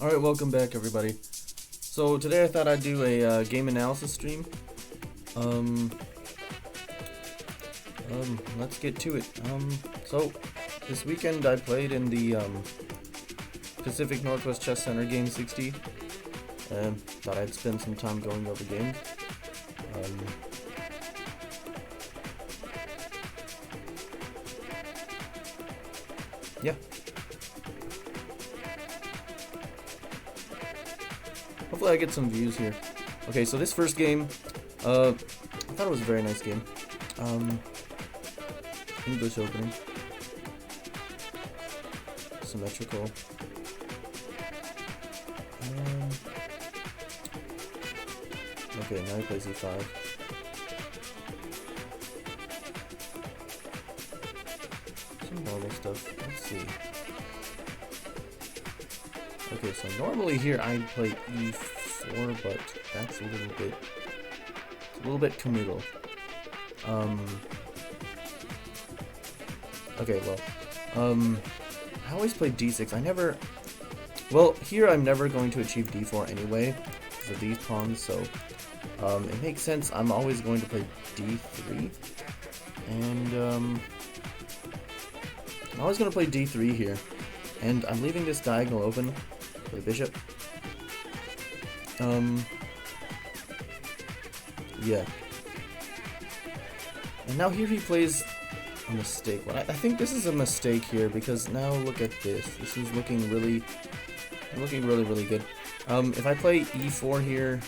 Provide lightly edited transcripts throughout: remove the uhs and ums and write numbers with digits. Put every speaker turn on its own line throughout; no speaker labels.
Alright, welcome back everybody. So today I thought I'd do a game analysis stream. Um, let's get to it. So this weekend I played in the Pacific Northwest Chess Center Game 60. Thought I'd spend some time going over games. Yeah. Hopefully I get some views here. Okay, so this first game, I thought it was a very nice game. English opening. Symmetrical. Okay, now he plays e5. Some normal stuff. Let's see. Okay, so normally here I'd play e4, but that's a little bit committal. Okay, well, I always play d6. Well, here I'm never going to achieve d4 anyway, because of these pawns, so, it makes sense. I'm always going to play d3, and, I'm always going to play d3 here, and I'm leaving this diagonal open for the bishop. Yeah. And now here he plays a mistake. Well, I think this is a mistake here because now look at this. This is looking really good. If I play e4 here,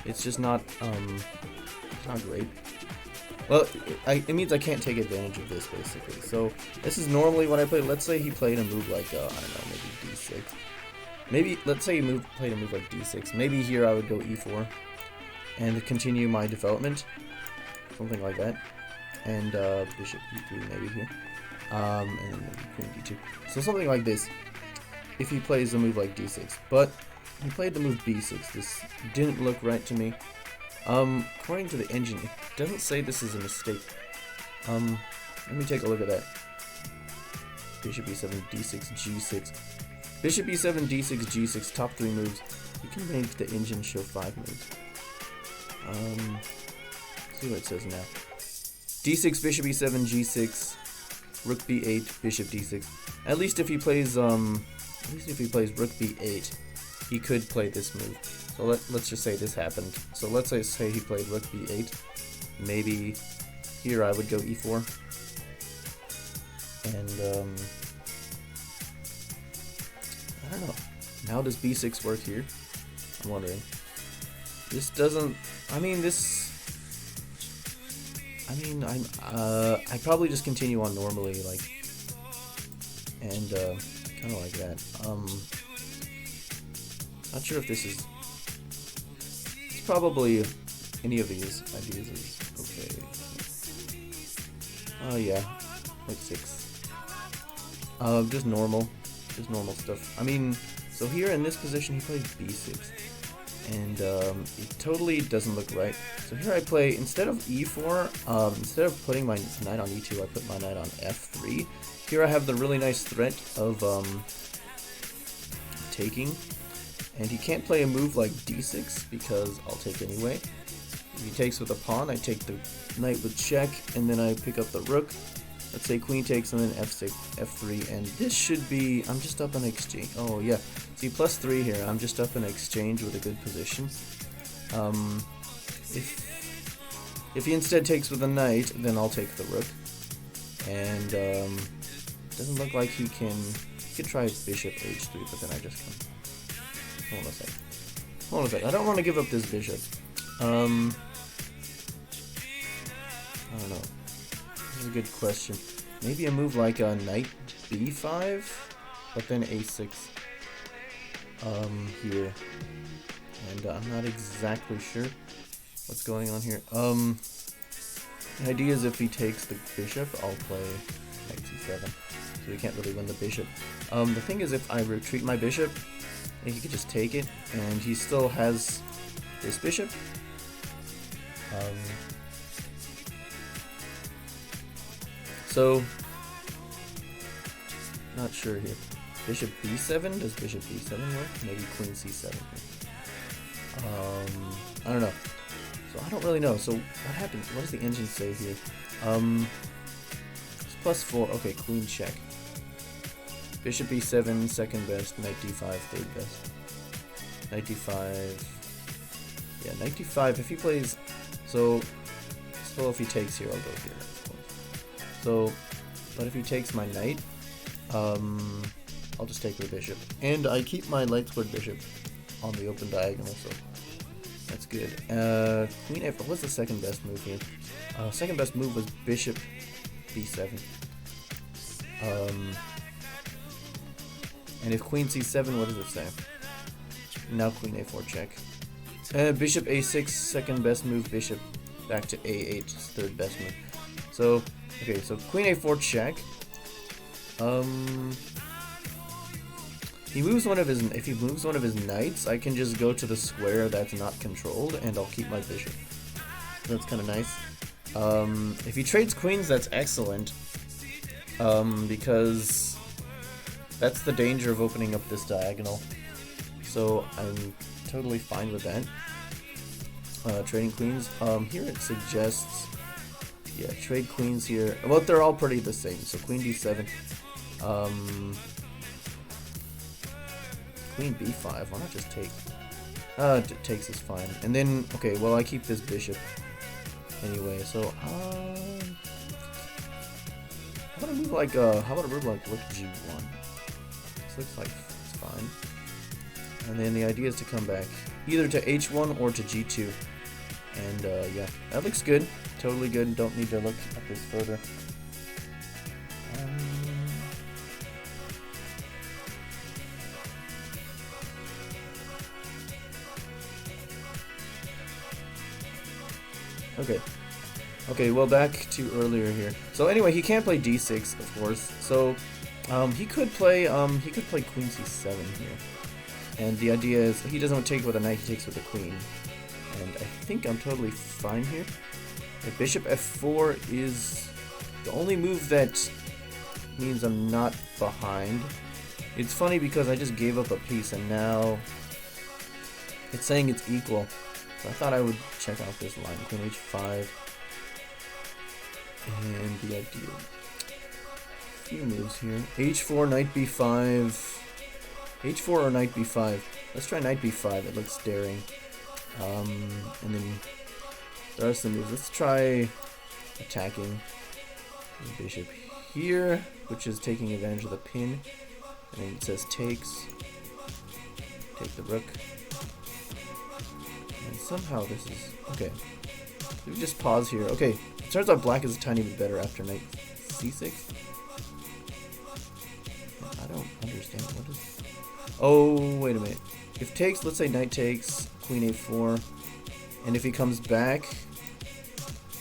it's just not great. Well, it means I can't take advantage of this basically. So this is normally what I play. Let's say he played a move like I don't know, maybe d6. Maybe let's say he played a move like d6. Maybe here I would go e4 and continue my development, something like that. And bishop e3 maybe here, and then maybe queen d2. So something like this. If he plays a move like d6, but he played the move b6. This didn't look right to me. According to the engine, it doesn't say this is a mistake. Let me take a look at that. Bishop e7, d6, g6. Bishop e7, d6, g6, top 3 moves. You can make the engine show 5 moves. Let's see what it says now. d6, bishop e7, g6, rook b8, bishop d6. At least if he plays rook b8, he could play this move. So let's just say this happened. So let's say he played rook b8. Maybe here I would go e4. And I don't know. Now does b6 work here? I'm wondering. This doesn't. I probably just continue on normally, like, and kind of like that. Not sure if this is. It's probably any of these ideas is okay. Oh yeah, like 6. Just normal stuff. So here in this position he plays b6. And it totally doesn't look right. So here I play, instead of e4, instead of putting my knight on e2, I put my knight on f3. Here I have the really nice threat of taking. And he can't play a move like d6 because I'll take anyway. If he takes with a pawn, I take the knight with check, and then I pick up the rook. Let's say queen takes and then f6, f3, and this should be, I'm just up an exchange. Oh yeah, see, +3 here, I'm just up an exchange with a good position. If he instead takes with a knight, then I'll take the rook. And doesn't look like he can try bishop h3, but then I just come. Hold on a sec. I don't want to give up this bishop. I don't know. This is a good question. Maybe a move like a knight b5, but then a6 here. And I'm not exactly sure what's going on here. The idea is if he takes the bishop, I'll play knight c7. So he can't really win the bishop. The thing is, if I retreat my bishop, he could just take it, and he still has this bishop. So, not sure here. bishop b7? Does bishop b7 work? Maybe queen c7. I don't know. So I don't really know. So what happens? What does the engine say here? It's +4. Okay, queen check. Bishop b7, second best. Knight d5, third best. Knight d5. Yeah, knight d5. If he plays, so if he takes here, I'll go here. So, but if he takes my knight, I'll just take the bishop, and I keep my light squared bishop on the open diagonal. So that's good. Queen a4. What's the second best move here? Second best move was bishop b7. And if queen c7, what does it say? Now queen a4 check. Bishop a6, second best move. Bishop back to a8, third best move. So, okay, so queen a4 check. He moves one of his. If he moves one of his knights, I can just go to the square that's not controlled, and I'll keep my bishop. That's kind of nice. If he trades queens, that's excellent. Because that's the danger of opening up this diagonal. So I'm totally fine with that. Trading queens. Here it suggests, yeah, trade queens here. Well, they're all pretty the same. So queen d7. Queen b5. Why not just take? Takes is fine. And then, okay, well, I keep this bishop anyway. So how about a move like rook g1? This looks like it's fine. And then the idea is to come back either to h1 or to g2. And yeah, that looks good. Totally good. Don't need to look at this further. Okay. Okay, well, back to earlier here. So anyway, he can't play d6, of course. So he could play queen c7 here. And the idea is he doesn't take with a knight, he takes with a queen. And I think I'm totally fine here. If bishop f4 is the only move that means I'm not behind. It's funny because I just gave up a piece and now it's saying it's equal. So I thought I would check out this line. Queen h5. And the idea. A few moves here. h4, knight b5. h4 or knight b5. Let's try knight b5. It looks daring. And then there are some moves. Let's try attacking the bishop here, which is taking advantage of the pin. And then it says takes. Take the rook. And somehow this is okay. We just pause here. Okay, it turns out black is a tiny bit better after knight c6. I don't understand what is. Oh, wait a minute. If takes, let's say knight takes, queen a4, and if he comes back,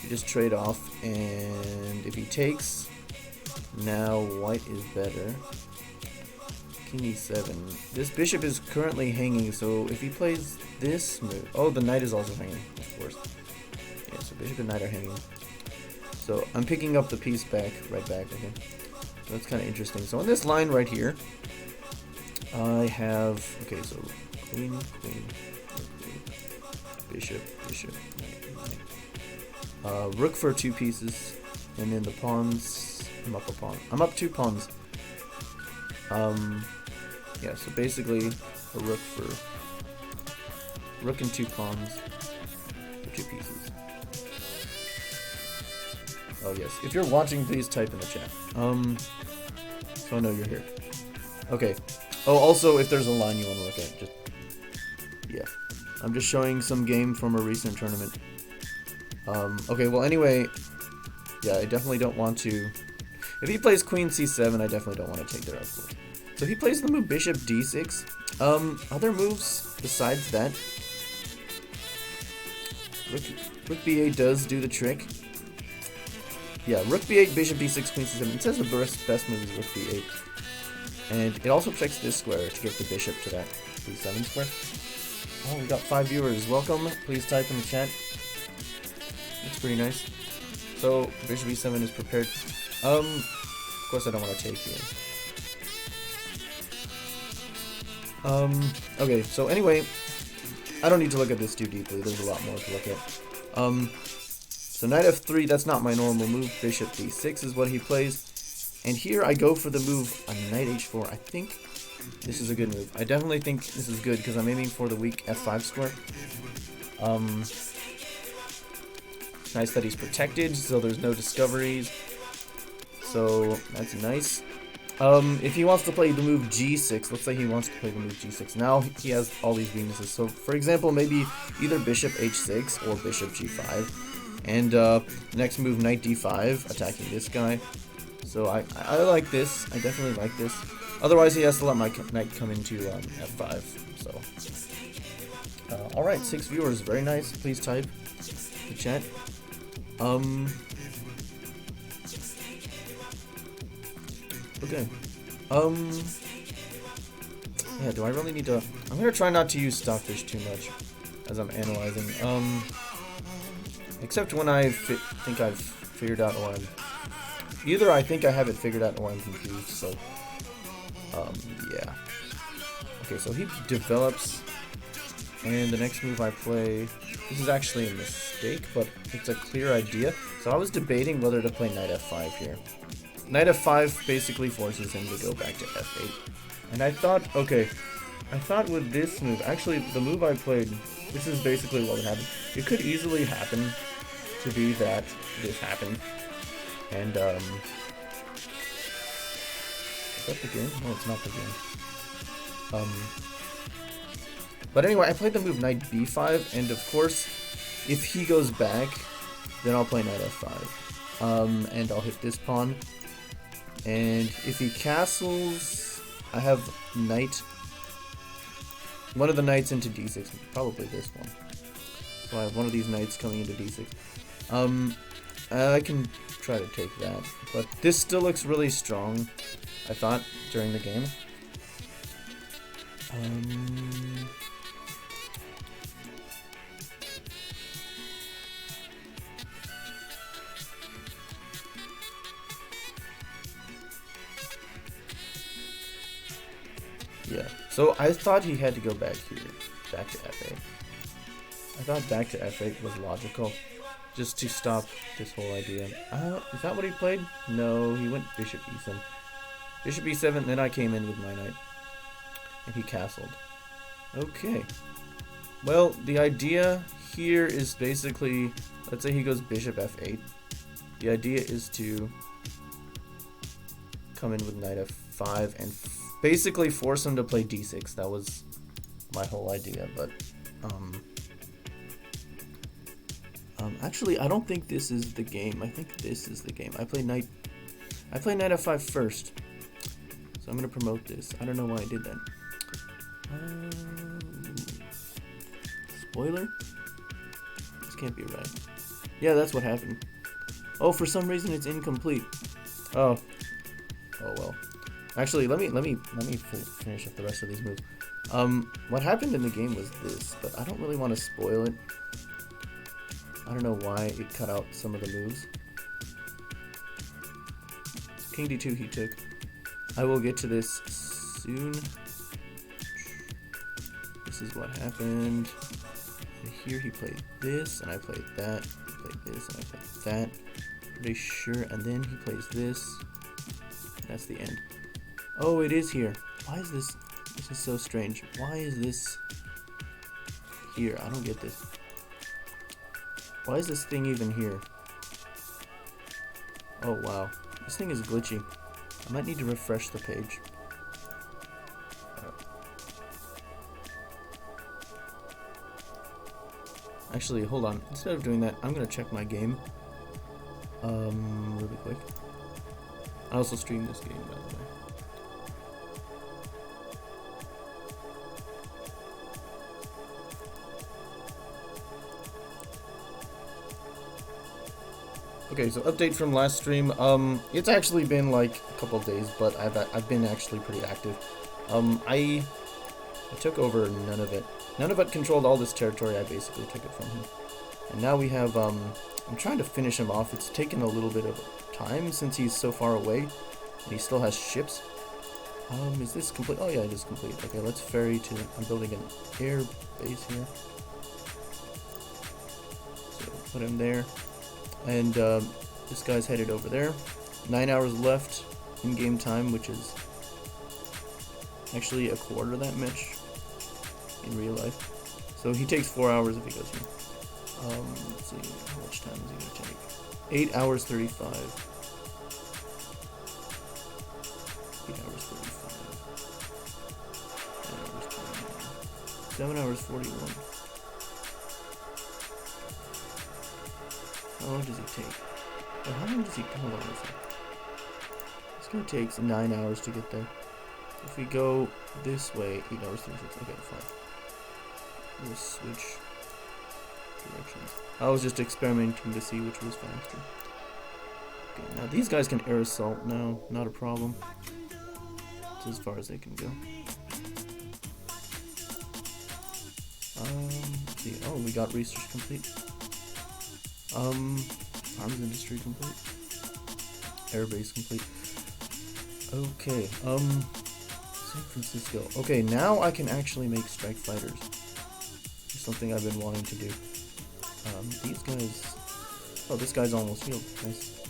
you just trade off, and if he takes, now white is better. King e7. This bishop is currently hanging, so if he plays this move, oh, the knight is also hanging, of course. Yeah, so bishop and knight are hanging. So I'm picking up the piece back, right back, okay. So that's kind of interesting. So on this line right here, I have, okay, so queen, queen, bishop, bishop, knight, knight. Rook for 2 pieces, and then the pawns, I'm up a pawn. I'm up 2 pawns. Yeah, so basically a rook and 2 pawns for 2 pieces. Oh yes, if you're watching, please type in the chat. So I know you're here. Okay. Oh, also, if there's a line you want to look at, just, yeah. I'm just showing some game from a recent tournament. Okay, well, anyway, yeah, I definitely don't want to. If he plays queen c7, I definitely don't want to take their output. So he plays the move bishop d6. Other moves besides that. Rook b8 does do the trick. Yeah, rook b8, bishop d6, queen c7. It says the best move is rook b8. And it also checks this square to get the bishop to that b7 square. Oh, we got 5 viewers. Welcome. Please type in the chat. That's pretty nice. So, bishop b7 is prepared. Of course I don't want to take here. Okay, so anyway, I don't need to look at this too deeply. There's a lot more to look at. So knight f3, that's not my normal move. Bishop d6 is what he plays. And here I go for the move on knight h4. I think this is a good move. I definitely think this is good because I'm aiming for the weak f5 square. Nice that he's protected, so there's no discoveries. So that's nice. If he wants to play the move g6, let's say he wants to play the move g6. Now he has all these weaknesses. So for example, maybe either bishop h6 or bishop g5. And next move knight d5, attacking this guy. So I like this. I definitely like this. Otherwise he has to let my knight come into f5. So alright, 6 viewers, very nice. Please type the chat. Okay. Yeah, do I really need to... I'm gonna try not to use stockfish too much as I'm analyzing. Except when I think I've figured out or I'm... Either I think I have it figured out or I'm confused, so... yeah. Okay, so he develops, and the next move I play... This is actually a mistake, but it's a clear idea. So I was debating whether to play knight f5 here. Knight f5 basically forces him to go back to f8. And I thought, okay, I thought with this move, actually the move I played, this is basically what would happen. It could easily happen to be that this happened. And, is that the game? No, it's not the game. But anyway, I played the move knight b5, and of course, if he goes back, then I'll play knight f5. And I'll hit this pawn. And if he castles, I have knight, one of the knights into d6, probably this one. So I have one of these knights coming into d6. I can try to take that, but this still looks really strong, I thought, during the game. Yeah, so I thought he had to go back here, back to f8. I thought back to f8 was logical, just to stop this whole idea. Is that what he played? No, he went bishop e7. Bishop e7, then I came in with my knight, and he castled. Okay. Well, the idea here is basically, let's say he goes bishop f8. The idea is to come in with knight f5 and basically force him to play d6. That was my whole idea, but actually I don't think this is the game. I think this is the game. I play knight f5 first. So I'm gonna promote this. I don't know why I did that. Spoiler? This can't be right. Yeah, that's what happened. Oh, for some reason it's incomplete. Oh well. Actually, let me finish up the rest of these moves. What happened in the game was this, but I don't really want to spoil it. I don't know why it cut out some of the moves. King d2 he took. I will get to this soon. This is what happened. Here he played this, and I played that. He played this, and I played that. Pretty sure, and then he plays this. That's the end. Oh, it is here. Why is this? This is so strange. Why is this here? I don't get this. Why is this thing even here? Oh, wow. This thing is glitchy. I might need to refresh the page. Actually, hold on. Instead of doing that, I'm gonna check my game. Really quick. I also stream this game, by the way. Okay, so update from last stream. It's actually been like a couple of days, but I've been actually pretty active. I took over Nunavut. Nunavut controlled all this territory. I basically took it from him, and now we have. I'm trying to finish him off. It's taken a little bit of time since he's so far away, and he still has ships. Is this complete? Oh yeah, it is complete. Okay, let's ferry to, I'm building an air base here. So put him there. And this guy's headed over there. 9 hours left in game time, which is actually a quarter that much in real life. So he takes 4 hours if he goes here. Let's see, how much time is he gonna take? 8 hours 35. 8 hours 35. 9 hours 29. 7 hours 41. How long does he take? Well, how long does he, hold on a second. This guy takes 9 hours to get there. If we go this way, 8 hours 36. Okay, fine. We'll switch directions. I was just experimenting to see which was faster. Okay, now these guys can air assault now, not a problem. It's as far as they can go. Let's see. Oh, we got research complete. Arms industry complete. Airbase complete. Okay, San Francisco. Okay, now I can actually make strike fighters. It's something I've been wanting to do. These guys. Oh, this guy's almost healed. Nice.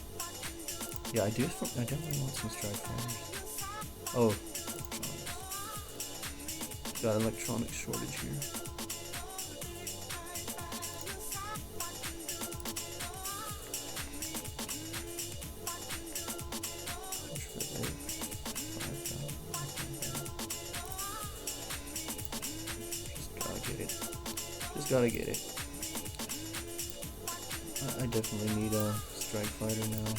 Yeah, I definitely want some strike fighters. Oh, got electronic shortage here. Just gotta get it. I definitely need a strike fighter now.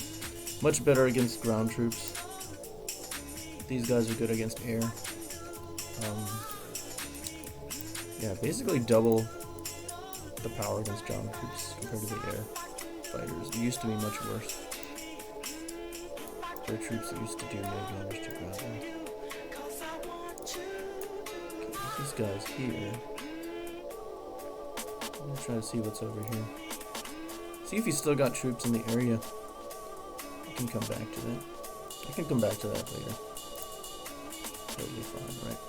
Much better against ground troops. These guys are good against air. Yeah, basically double the power against ground troops compared to the air fighters. It used to be much worse. Air troops used to do no damage to ground troops. Okay, these guys here. I'm gonna try to see what's over here. See if he's still got troops in the area. I can come back to that. I can come back to that later. Totally fine, right?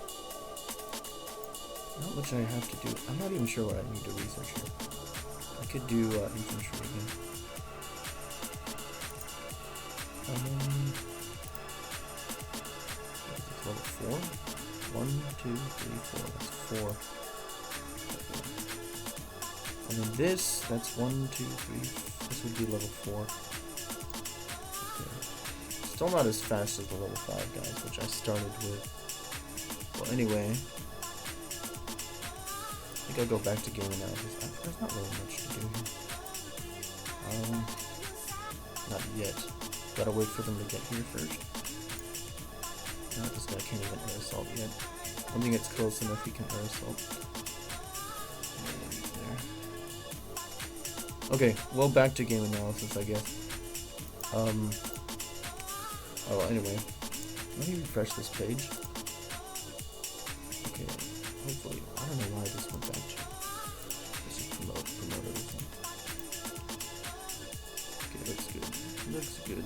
Not much I have to do. I'm not even sure what I need to research here. I could do infantry again. Level 4? 1, 2, 3, 4. That's 4. And then this, that's 1, 2, 3. This would be level 4. Okay. Still not as fast as the level 5 guys, which I started with. Well, anyway. I think I'll go back to game analysis. There's not really much to do here. Not yet. Gotta wait for them to get here first. Now this guy can't even air assault yet. I don't think it's close enough he can air assault. Okay, well, back to game analysis, I guess. Oh, anyway. Let me refresh this page. Okay, hopefully, I don't know why this went back to. Let's just promote everything. Okay, looks good.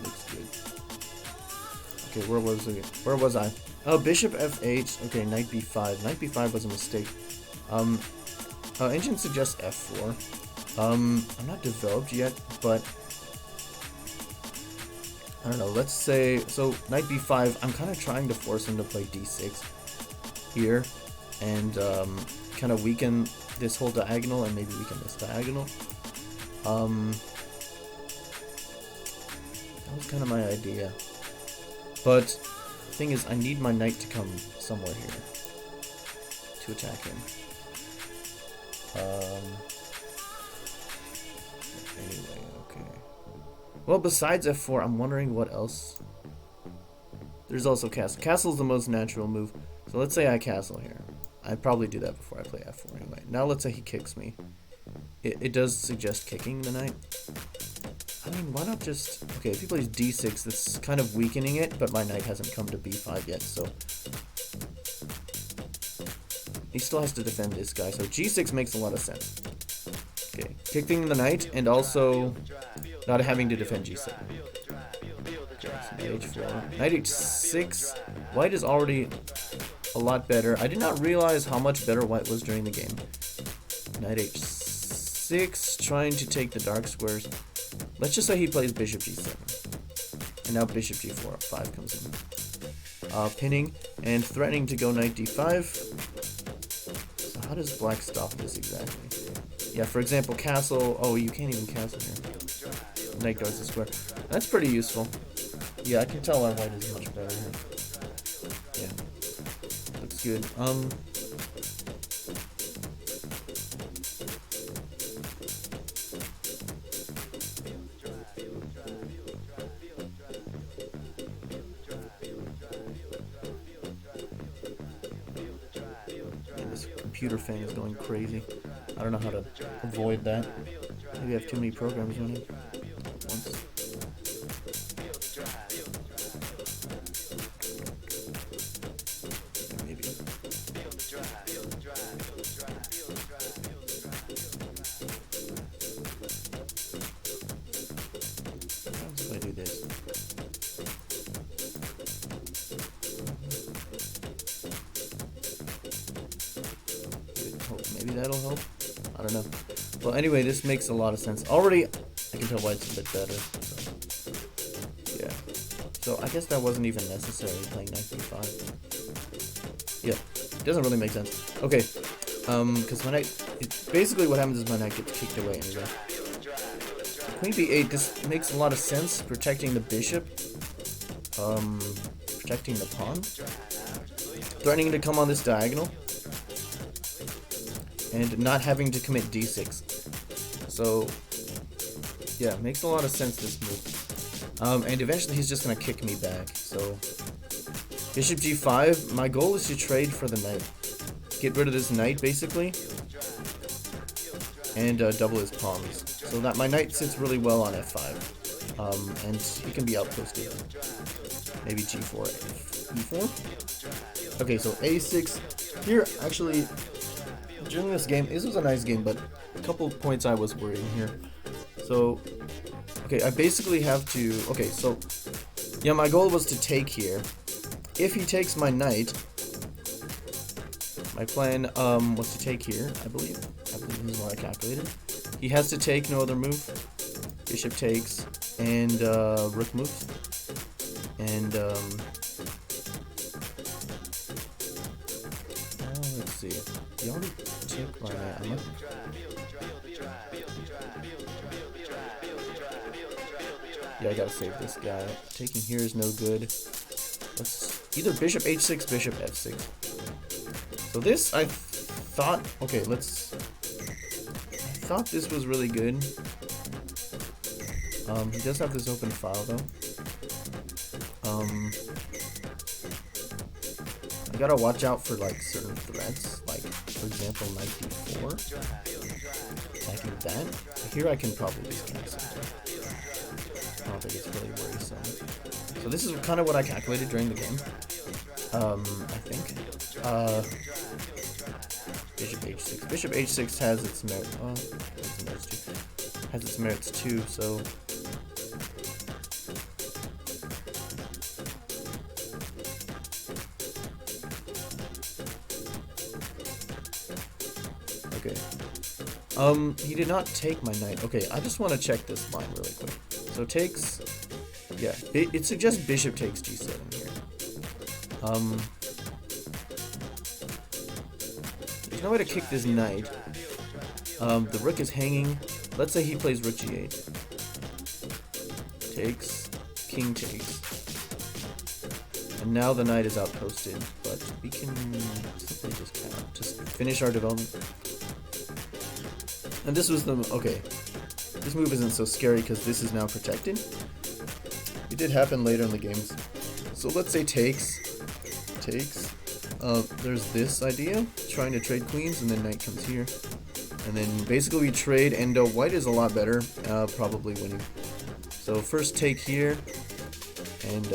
Looks good. Okay, where was I? Oh, bishop f8. Okay, knight b5. Knight b5 was a mistake. Engine suggests f4. I'm not developed yet, but I don't know, let's say, so knight b5, I'm kind of trying to force him to play d6 here, and kind of weaken this whole diagonal, and maybe weaken this diagonal. That was kind of my idea, but the thing is, I need my knight to come somewhere here to attack him. Anyway, okay. Well, besides f4, I'm wondering what else. There's also castle. Castle's the most natural move. So let's say I castle here. I'd probably do that before I play f4 anyway. Now let's say he kicks me. It does suggest kicking the knight. I mean, why not just... Okay, if he plays d6, that's kind of weakening it, but my knight hasn't come to b5 yet, so... He still has to defend this guy, so g6 makes a lot of sense. Okay, kicking the knight, and also not having to defend g7. Okay, so Knight h4. Knight h6. White is already a lot better. I did not realize how much better white was during the game. Knight h6, trying to take the dark squares. Let's just say he plays bishop g7. And now bishop g4, 5 comes in. Pinning and threatening to go knight d5. So how does black stop this exactly? Yeah, for example, castle. Oh, you can't even castle here. Knight guards the square. That's pretty useful. Yeah, I can tell our white is much better here. Yeah, looks good. This computer fan is going crazy. I don't know how to avoid that. Maybe I have too many programs running at once. Maybe. What happens if I do this? Maybe that'll help. I don't know. Well, anyway, this makes a lot of sense. Already, I can tell white's a bit better. So, yeah. So I guess that wasn't even necessary playing knight b5. Yeah, it doesn't really make sense. Okay, because my knight, basically what happens is my knight gets kicked away anyway. Queen b8. This makes a lot of sense, protecting the bishop, protecting the pawn, threatening to come on this diagonal, and not having to commit d6. So, yeah, makes a lot of sense, this move. And eventually he's just going to kick me back. So, bishop g5. My goal is to trade for the knight. Get rid of this knight, basically. And double his pawns. So that my knight sits really well on f5. And he can be outposted. Maybe g4, e4. Okay, so a6. Here, actually, during this game, this was a nice game, but a couple of points I was worrying here. So, okay, I basically have to, okay, so, yeah, my goal was to take here. If he takes my knight, my plan was to take here, I believe this is what I calculated. He has to take, no other move. Bishop takes, and rook moves. And, let's see. He already took my knight. Yeah, I gotta save this guy. Taking here is no good. Let's either bishop h6, bishop f6. So this, I thought, okay, I thought this was really good. He does have this open file though. I gotta watch out for like certain threats, like for example knight d4. Attacking that. Here I can probably just cancel. I don't think it's really worrisome. So this is kind of what I calculated during the game. I think. Bishop h6. Bishop h6 has its merit. Has its merits too. So. Okay. He did not take my knight. Okay, I just want to check this line really quick. So takes, yeah, it suggests bishop takes g7 here. There's no way to kick this knight. The rook is hanging. Let's say he plays rook g8. Takes, king takes. And now the knight is outposted, but we can simply just finish our development. And this was the, okay, this move isn't so scary because this is now protected. It did happen later in the games. So let's say takes. There's this idea, trying to trade queens, and then knight comes here. And then basically we trade, and white is a lot better, probably winning. So first take here, and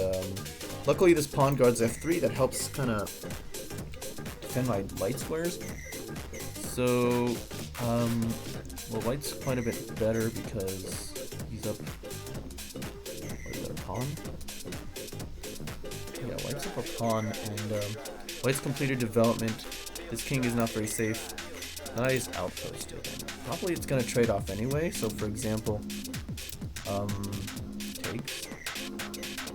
luckily this pawn guards f3, that helps kind of defend my light squares. So, well, white's quite a bit better because he's up, what is that, a pawn? Puts up a pawn, and white's completed development. This king is not very safe. Nice outposted. And probably it's gonna trade off anyway. So for example, takes.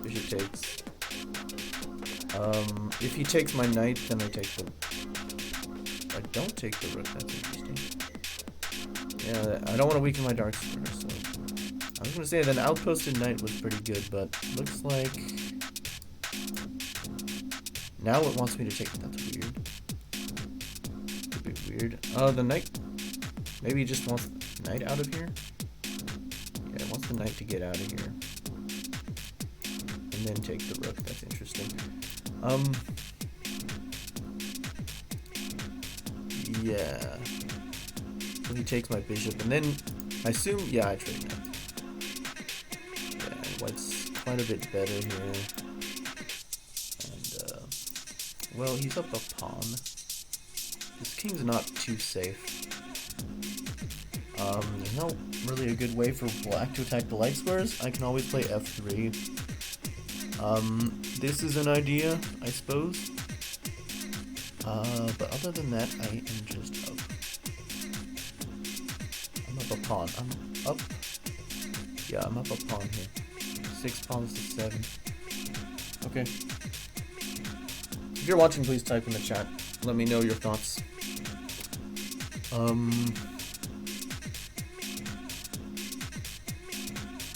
Bishop takes. If he takes my knight, then I take the. I don't take the rook. That's interesting. Yeah, I don't want to weaken my dark square. So I was gonna say that an outposted knight was pretty good, but looks like now it wants me to take. That's weird. It's a bit weird. The knight. Maybe he just wants the knight out of here. Yeah, it wants the knight to get out of here, and then take the rook. That's interesting. Yeah. So he takes my bishop, and then I assume, yeah, I trade knight. Yeah, white's quite a bit better here. And, well, he's up a pawn. This king's not too safe. There's no really a good way for black to attack the light squares. I can always play f3. This is an idea, I suppose. But other than that, I am just up. I'm up a pawn. I'm up. Yeah, I'm up a pawn here. 6 pawns to 7. Okay. If you're watching, please type in the chat. Let me know your thoughts.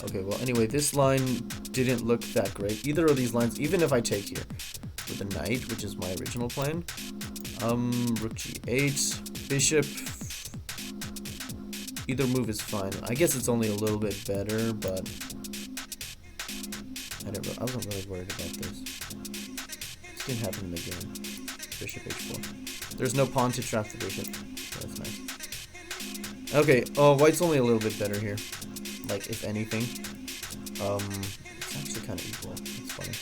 Okay, well, anyway, this line didn't look that great. Either of these lines, even if I take here with a knight, which is my original plan. Rook g8, bishop. Either move is fine. I guess it's only a little bit better, but I wasn't really worried about this. This didn't happen in the game. Bishop h4. There's no pawn to trap the bishop. That's nice. Okay, white's only a little bit better here. Like, if anything. It's actually kind of equal. It's funny.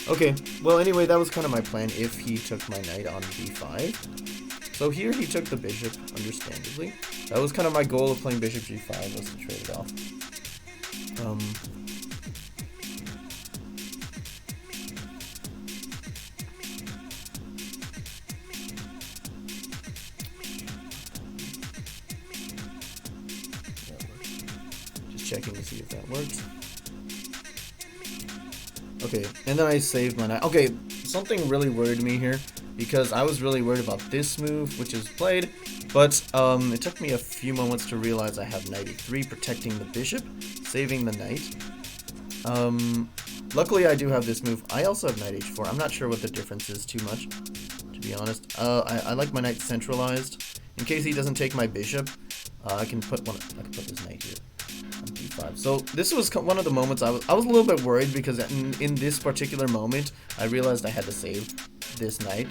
Okay, well, anyway, that was kind of my plan if he took my knight on b5. So here he took the bishop, understandably. That was kind of my goal of playing bishop g5, was to trade it off. Just checking to see if that works. Okay, and then I saved my knight. Okay, something really worried me here, because I was really worried about this move, which is played, but it took me a few moments to realize I have knight e3 protecting the bishop, saving the knight. Luckily I do have this move. I also have knight h4. I'm not sure what the difference is too much, to be honest. I like my knight centralized. In case he doesn't take my bishop, I can put this knight here. D5. So this was one of the moments I was a little bit worried, because in this particular moment I realized I had to save this knight.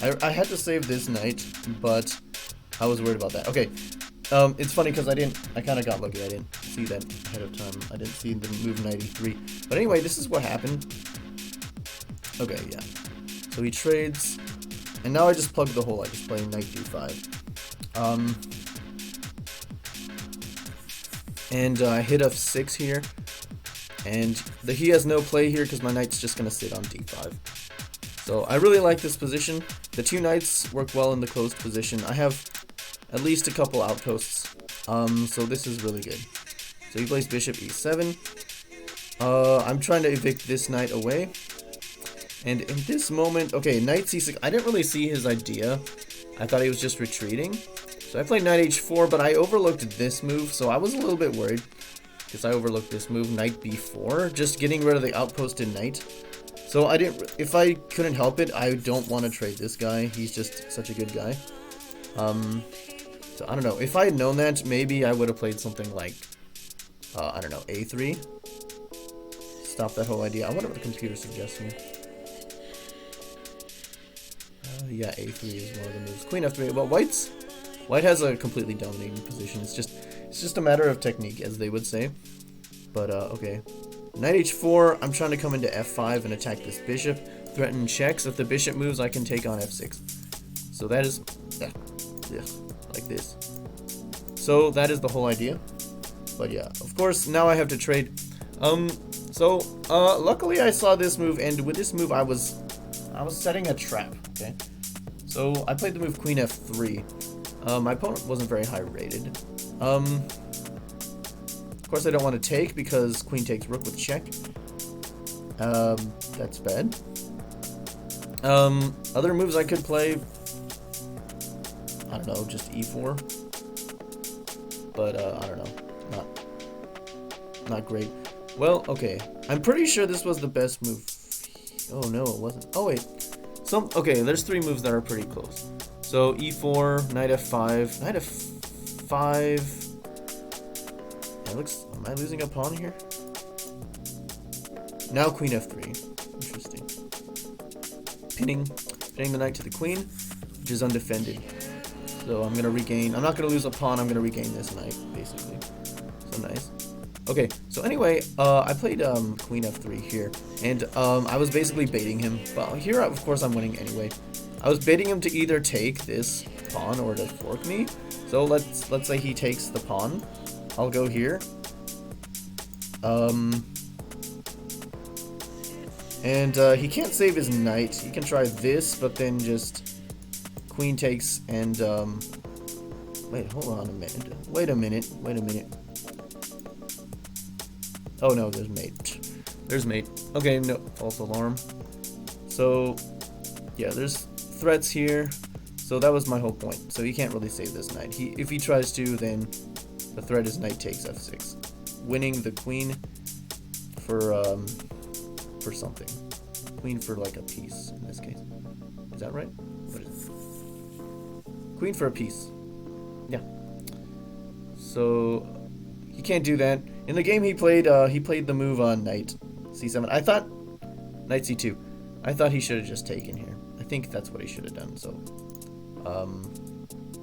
I had to save this knight, but I was worried about that. Okay, it's funny because I kind of got lucky. I didn't see that ahead of time. I didn't see the move knight e3. But anyway, this is what happened. Okay, yeah. So he trades, and now I just plug the hole. I just play knight d5. And I hit f6 here, and he has no play here because my knight's just going to sit on d5. So I really like this position. The two knights work well in the closed position. I have at least a couple outposts, so this is really good. So he plays bishop e7. I'm trying to evict this knight away. And in this moment, okay, knight c6. I didn't really see his idea. I thought he was just retreating. So I played knight h4, but I overlooked this move, so I was a little bit worried because I overlooked this move, knight b4, just getting rid of the outposted knight. So I didn't. If I couldn't help it, I don't want to trade this guy. He's just such a good guy. So I don't know. If I had known that, maybe I would have played something like, I don't know, a3. Stop that whole idea. I wonder what the computer suggests me. Yeah, a3 is one of the moves. Queen f3. Well, White has a completely dominating position. It's just a matter of technique, as they would say. But okay, knight h4. I'm trying to come into f5 and attack this bishop. Threaten checks. If the bishop moves, I can take on f6. So that is, like this. So that is the whole idea. But yeah, of course, now I have to trade. So, luckily I saw this move, and with this move I was setting a trap, okay? So, I played the move Queen F3. My opponent wasn't very high rated. Of course I don't want to take because Queen takes Rook with check. That's bad. Other moves I could play, I don't know, just E4. But, I don't know, not great. Well, okay. I'm pretty sure this was the best move. Oh, no, it wasn't. Oh, wait. Okay, there's 3 moves that are pretty close. So, E4, Knight F5. Knight F5. Yeah, looks... Am I losing a pawn here? Now Queen F3. Interesting. Pinning the knight to the queen, which is undefended. So, I'm going to regain... I'm not going to lose a pawn. I'm going to regain this knight, basically. So, nice. Okay, so anyway, I played Queen F3 here, and I was basically baiting him. Well, here, of course, I'm winning anyway. I was baiting him to either take this pawn or to fork me. So let's say he takes the pawn. I'll go here. And he can't save his knight. He can try this, but then just Queen takes and wait, hold on a minute. Wait a minute. Oh no, there's mate. There's mate. Okay, no, false alarm. So, yeah, there's threats here. So that was my whole point. So he can't really save this knight. If he tries to, then the threat is knight takes f6, winning the queen for something. Queen for like a piece in this case. Is that right? What is it? Queen for a piece. Yeah. So he can't do that. In the game he played the move on knight c7. I thought knight c2. I thought he should have just taken here. I think that's what he should have done. So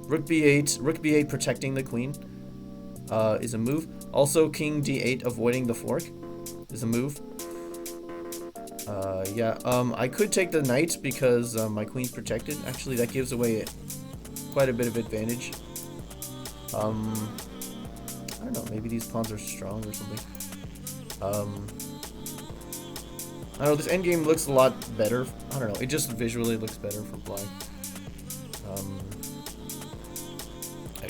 rook b8 protecting the queen is a move. Also king d8 avoiding the fork is a move. Yeah, I could take the knight because my queen's protected. Actually, that gives away quite a bit of advantage. I don't know, maybe these pawns are strong or something. I don't know, this endgame looks a lot better. I don't know, it just visually looks better for black. I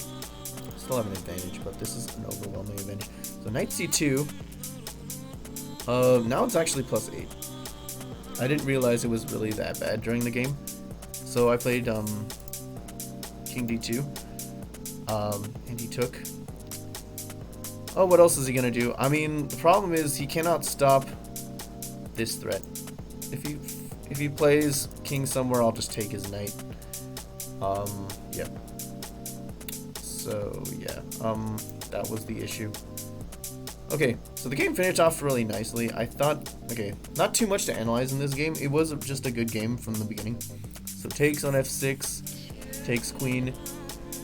still have an advantage, but this is an overwhelming advantage. So knight c2. Now it's actually +8. I didn't realize it was really that bad during the game. So I played king d2. And he took. Oh, what else is he gonna do? I mean, the problem is he cannot stop this threat. If he plays king somewhere, I'll just take his knight. Yeah. So yeah, that was the issue. Okay, so the game finished off really nicely. I thought, okay, not too much to analyze in this game. It was just a good game from the beginning. So takes on f6, takes queen,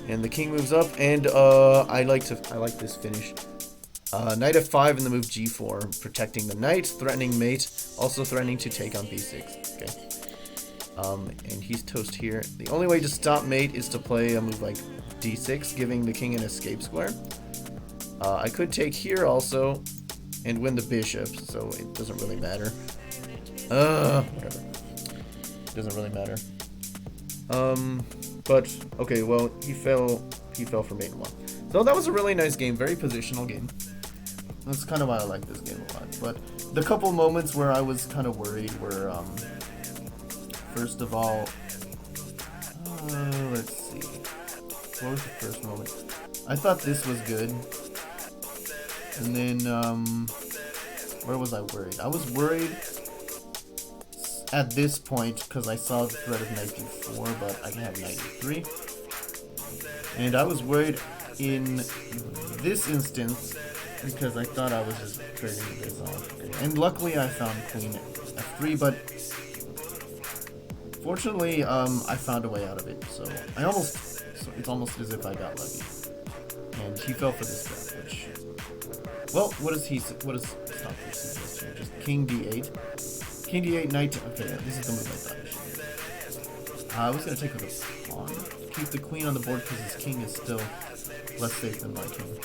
and the king moves up. And I like this finish. Knight f5 and the move g4, protecting the knight, threatening mate, also threatening to take on b6. Okay. And he's toast here. The only way to stop mate is to play a move like d6, giving the king an escape square. I could take here also and win the bishop, so it doesn't really matter. Whatever. It doesn't really matter. But okay, well, he fell for mate 1. So that was a really nice game, very positional game. That's kind of why I like this game a lot. But the couple moments where I was kind of worried were, first of all, let's see. What was the first moment? I thought this was good. And then, where was I worried? I was worried at this point because I saw the threat of knight d4, but I can have knight e3. And I was worried in this instance because I thought I was just trading this off. Okay. And luckily I found queen f3, but fortunately I found a way out of it. So it's almost as if I got lucky. And he fell for this trap, which, well, what does stop this suggestion? Just king d8. King d8, knight. Okay, yeah, this is the move I thought I should do. I was gonna take with a pawn. Keep the queen on the board because his king is still less safe than my king.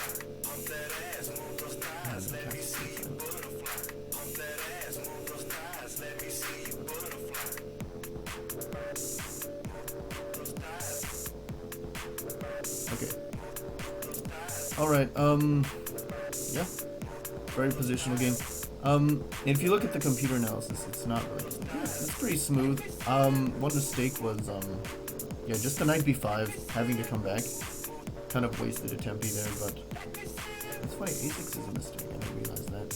Alright, yeah. Very positional game. If you look at the computer analysis, it's not really, it's pretty smooth. One mistake was, yeah, just the knight b5, having to come back. Kind of wasted a tempi there, but that's why a6 is a mistake, I didn't realize that.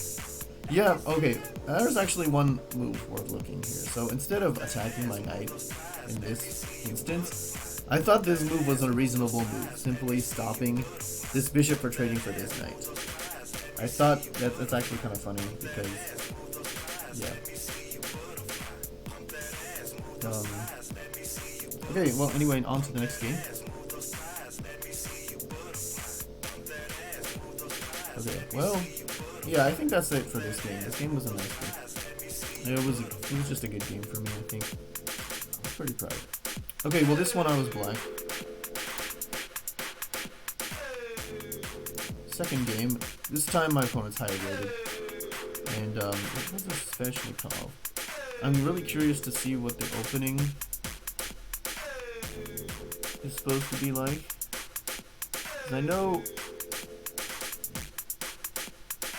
Yeah, okay, there's actually one move worth looking here. So instead of attacking my knight in this instance, I thought this move was a reasonable move, simply stopping this bishop for trading for this knight. I thought that's actually kind of funny because, yeah. Okay, well, anyway, on to the next game. Okay, well, yeah, I think that's it for this game. This game was a nice game. It was just a good game for me, I think. I was pretty proud. Okay, well, this one I was black. Second game, this time my opponent's higher rated, and it was a special call. I'm really curious to see what the opening is supposed to be like, 'cause I know.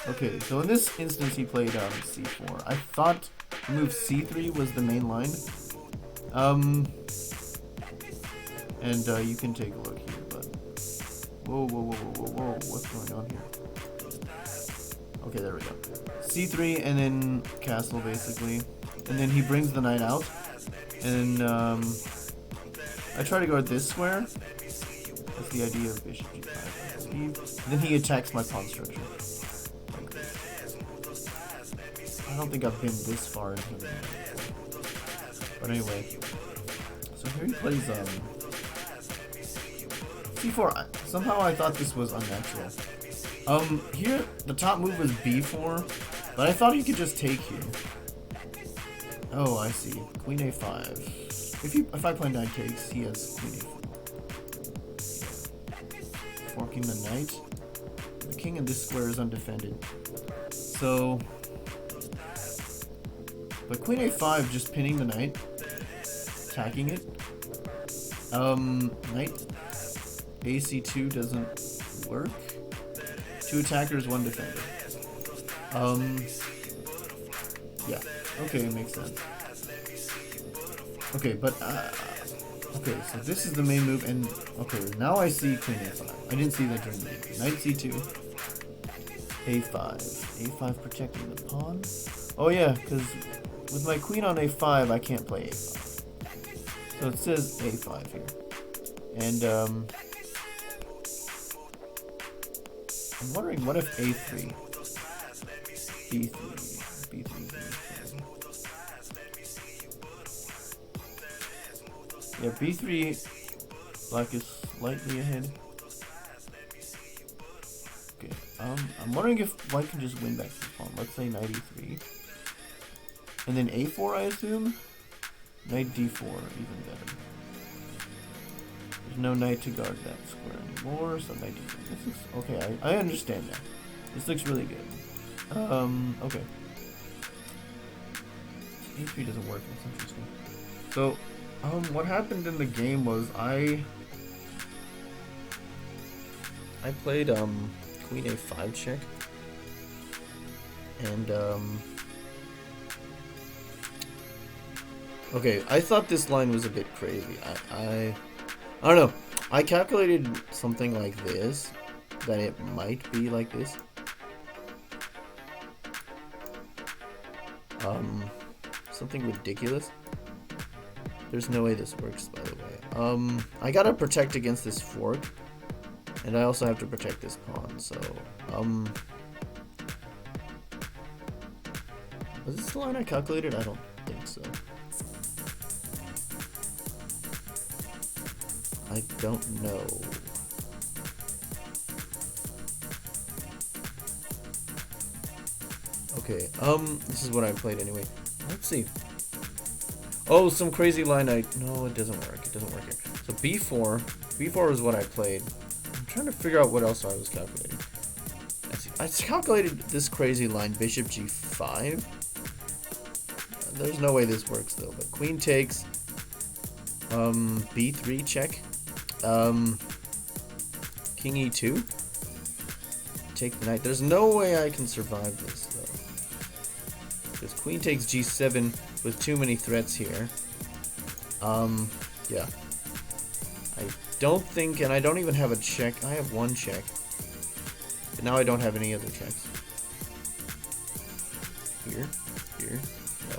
Okay, so in this instance he played c4. I thought move c3 was the main line, and you can take a look here. Whoa, what's going on here? Okay, there we go. c3 and then castle, basically. And then he brings the knight out. And I try to guard this square. That's the idea of bishop g5. And then he attacks my pawn structure. Like this. I don't think I've been this far into the game. But anyway. So here he plays c4, somehow I thought this was unnatural. Here, the top move was b4, but I thought he could just take here. Oh, I see. Queen a5. If I play knight takes, he has queen a4. Forking the knight. The king in this square is undefended. So, but queen a5, just pinning the knight, attacking it. Knight ac2 doesn't work. 2 attackers, 1 defender. Yeah. Okay, it makes sense. Okay, but okay, so this is the main move, and okay, now I see queen a5. I didn't see that during the game. Knight c2, a5, a5 protecting the pawn. Oh yeah, because with my queen on a5, I can't play a5. So it says a5 here, and I'm wondering what if a3, b3, b3. Yeah, b3, black is slightly ahead. Okay, I'm wondering if white can just win back this pawn. Let's say knight e3. And then a4, I assume? Knight d4, even better. There's no knight to guard that square anymore, so knight d4. This looks, okay, I understand now. This looks really good. Okay. a3 doesn't work, that's interesting. So, what happened in the game was I played queen a5 check, and okay, I thought this line was a bit crazy. I don't know. I calculated something like this, that it might be like this. Something ridiculous. There's no way this works, by the way. I gotta protect against this fork, and I also have to protect this pawn, so, was this the line I calculated? I don't think so. I don't know. Okay, this is what I played anyway. Let's see. Oh, some crazy line no, it doesn't work. It doesn't work here. So B4 is what I played. I'm trying to figure out what else I was calculating. Let's see. I calculated this crazy line, bishop G5. There's no way this works though, but queen takes, B3 check, king E2, take the knight. There's no way I can survive this, though. Because queen takes g7 with too many threats here. Yeah. I don't think, and I don't even have a check. I have one check. But now I don't have any other checks. Here. No.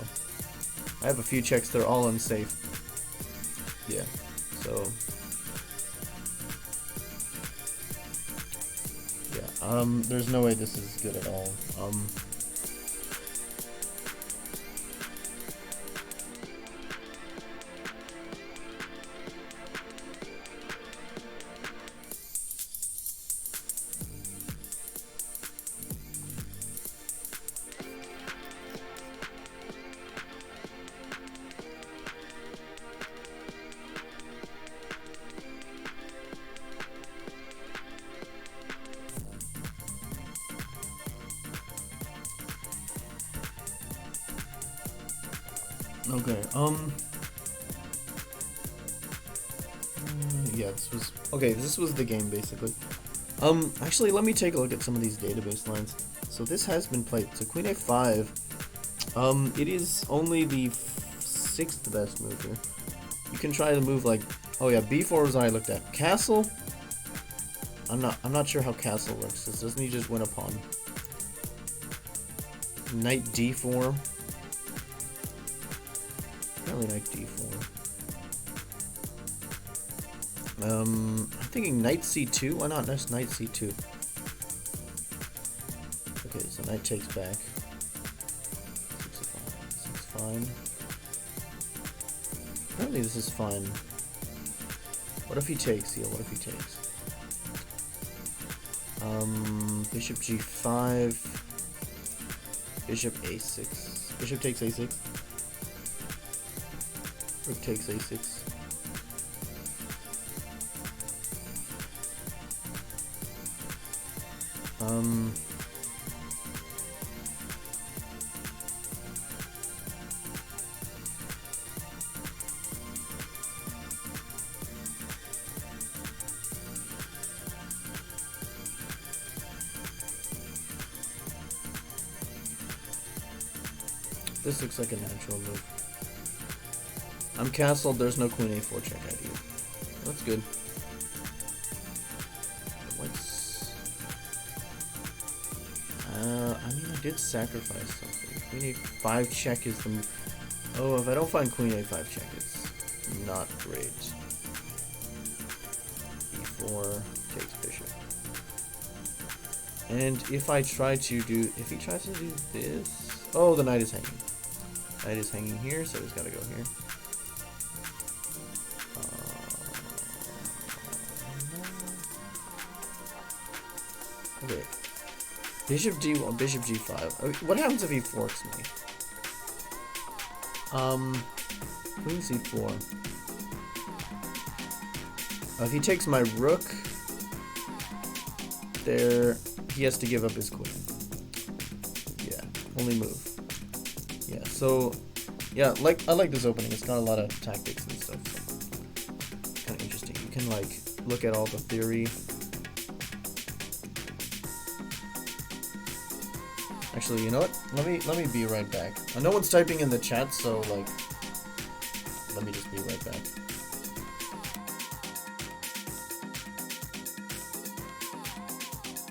I have a few checks, they're all unsafe. Yeah, so... yeah, there's no way this is good at all. Okay, yeah, this was the game, basically. Actually, let me take a look at some of these database lines. So this has been played. So queen a5, it is only the 6th best move here. You can try to move like, oh yeah, b4 was I looked at. Castle, I'm not sure how castle works. Doesn't he just win a pawn? Knight d4. Probably knight d4. I'm thinking knight c2. Why not? That's knight c2. Okay, so knight takes back. 6 fine. Apparently this is fine. What if he takes? Yeah, what if he takes? Bishop g5. Bishop a6. Bishop takes a6. Rook takes a6. This looks like a natural move. I'm castled, there's no queen a4 check idea. That's good. What's... I mean, I did sacrifice something. Queen a5 check is the... Oh, if I don't find queen a5 check, it's not great. e4 takes bishop. And if I try to do... If he tries to do this... Oh, the knight is hanging. Knight is hanging here, so he's got to go here. Okay. Bishop d1, bishop g5. Okay, what happens if he forks me? Queen c4. If he takes my rook, there he has to give up his queen. Yeah, only move. Yeah, so yeah, I like this opening. It's got a lot of tactics and stuff. So kind of interesting. You can like look at all the theory. Actually, you know what? Let me be right back. No one's typing in the chat, so like, let me just be right back.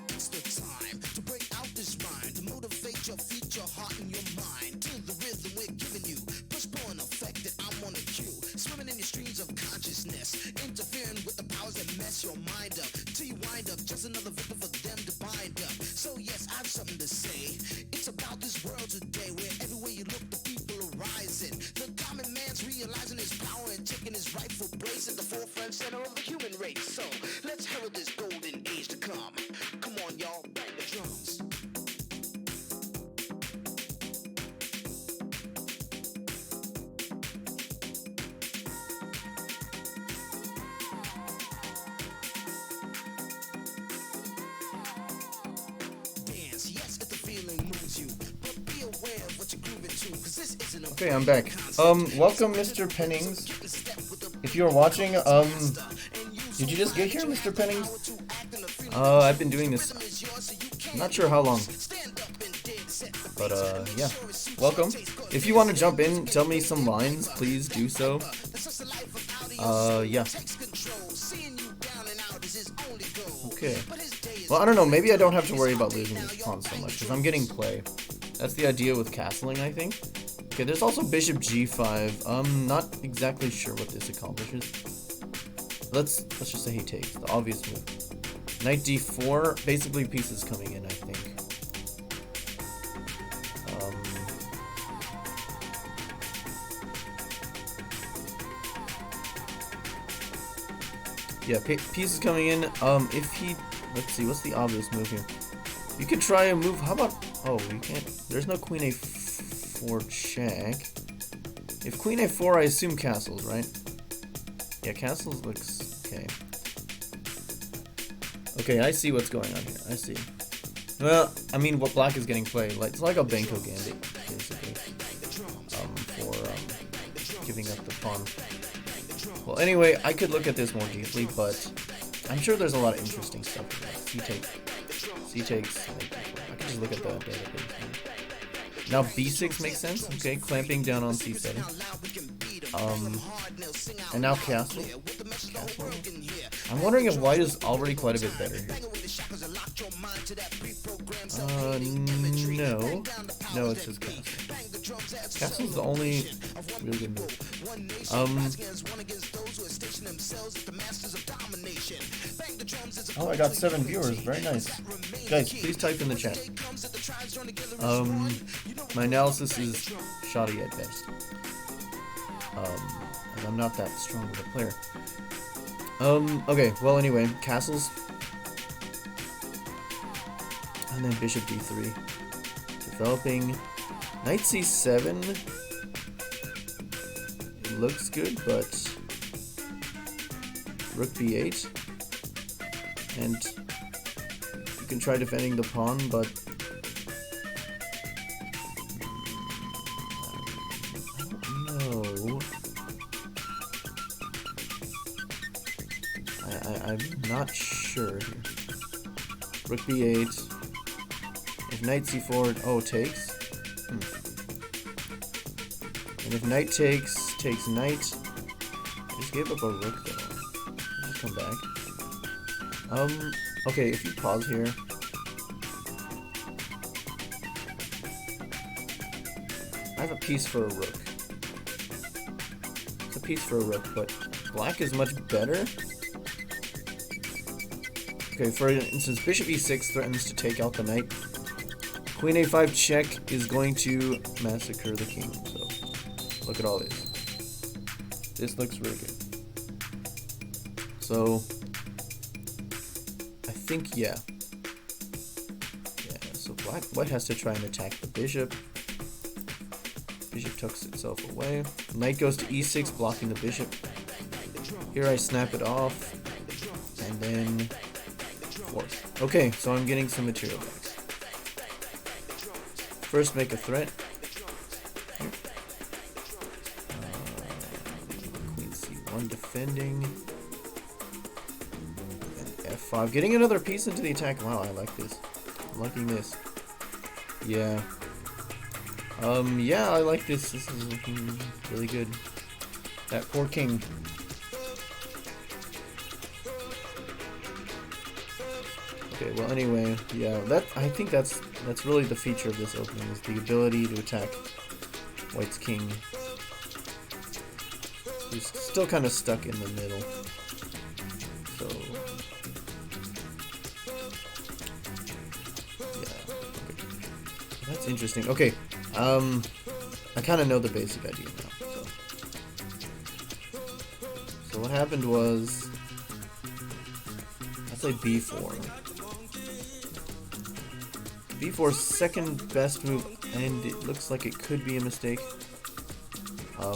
It's the time to break out this rhyme, to motivate your feet, your heart, and your mind to the rhythm we're giving you. Push pull and effect that I'm on a cue, swimming in the streams of consciousness, interfering with the powers that mess your mind up till you wind up just another victim for them to bind up. So yes, I have something to say. It's about this world today where everywhere you look, the people are rising. The common man's realizing his power and taking his rightful place at the forefront center of the human race. So let's herald this golden age to come. Come on, y'all, bang the drums.
Okay, I'm back. Welcome, Mr. Pennings. If you're watching, did you just get here, Mr. Pennings? I've been doing this I'm not sure how long. But yeah. Welcome. If you want to jump in, tell me some lines, please do so. Yeah. Okay. Well, I don't know. Maybe I don't have to worry about losing these pawns so much, because I'm getting play. That's the idea with castling, I think. Okay, there's also bishop g5. I'm not exactly sure what this accomplishes. Let's just say he takes the obvious move. Knight d4, basically pieces coming in, I think. Yeah, pieces coming in. If he, let's see, what's the obvious move here? You could try a move. How about? Oh, you can't. There's no queen a4 check. If queen a4, I assume castles, right? Yeah, castles looks okay. Okay, I see what's going on here. I see. Well, I mean, what black is getting played, like it's like a Banco Gambit, basically. For giving up the pawn. Well, anyway, I could look at this more deeply, but I'm sure there's a lot of interesting stuff. C takes. I could just look at the database. Now b6 makes sense. Okay, clamping down on c7. And now castle. I'm wondering if white is already quite a bit better here. No, it's just castle. Castle's the only really good move. Oh, I got 7 viewers. Very nice. Guys, please type in the chat. My analysis is shoddy at best. And I'm not that strong of a player. Okay, well anyway, castles. And then bishop d3. Developing. Knight c7. It looks good, but rook b8. And you can try defending the pawn, but I don't know. I'm not sure here. Rook b8. If knight c4, oh, takes. And if knight takes knight. I just gave up a rook though. I'll just come back. Okay, if you pause here. I have a piece for a rook. It's a piece for a rook, but black is much better. Okay, for instance, bishop e6 threatens to take out the knight. Queen a5 check is going to massacre the king. So, look at all this. This looks really good. So, I think, yeah. Yeah, so white has to try and attack the bishop. Bishop tucks itself away. Knight goes to e6, blocking the bishop. Here I snap it off. And then force. Okay, so I'm getting some material back. First, make a threat. Queen c1 defending. And f5. Getting another piece into the attack. Wow, I like this. I'm liking this. Yeah. Yeah, I like this. This is looking really good. That poor king. Okay, well anyway, yeah, I think that's really the feature of this opening, is the ability to attack white's king. He's still kind of stuck in the middle. So yeah, okay. That's interesting. Okay, I kind of know the basic idea now. So what happened was, I'd say b4. b4's second best move, and it looks like it could be a mistake. You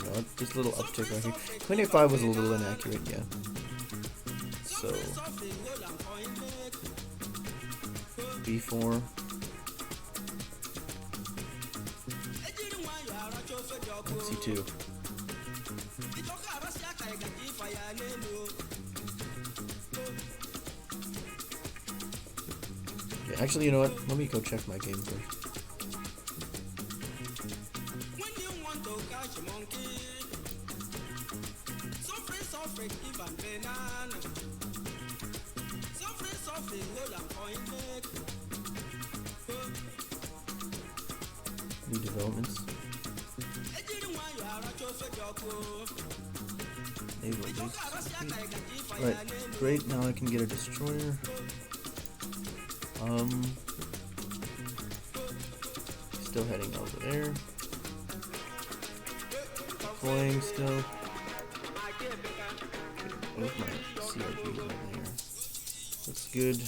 know, just a little uptick right here. Queen a5 was a little inaccurate, yeah. So b4. c2. Yeah, actually, you know what? Let me go check my game first. New developments. Right, great. Now I can get a destroyer. Still heading over there. Deploying still. Where's my CRB over there? Looks good.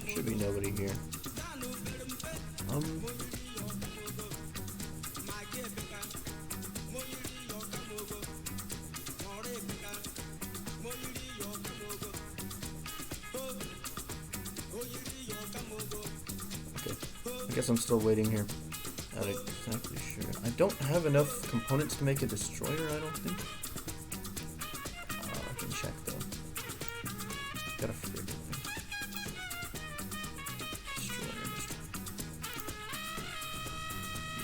Should be nobody here. I guess I'm still waiting here. Not exactly sure. I don't have enough components to make a destroyer, I don't think. I can check though. Got a frigate thing. Destroyer.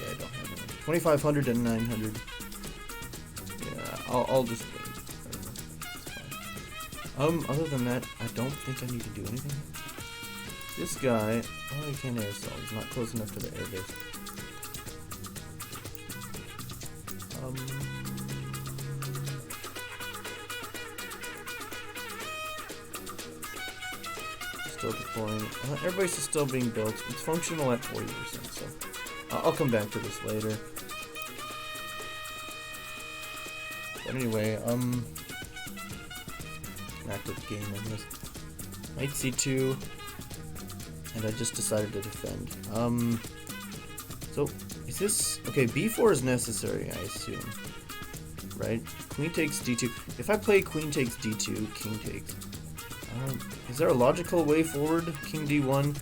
Yeah, I don't have one. 2,500 and 900. Yeah, I'll just wait. It's fine. Other than that, I don't think I need to do anything. This guy, oh, he can't air assault. He's not close enough to the air base. Still deploying. Air base is still being built. It's functional at 40%, so I'll come back to this later. But anyway, active game on this. Knight C2. And I just decided to defend. So, is this... Okay, B4 is necessary, I assume. Right? Queen takes D2. If I play Queen takes D2, King takes... is there a logical way forward? King D1?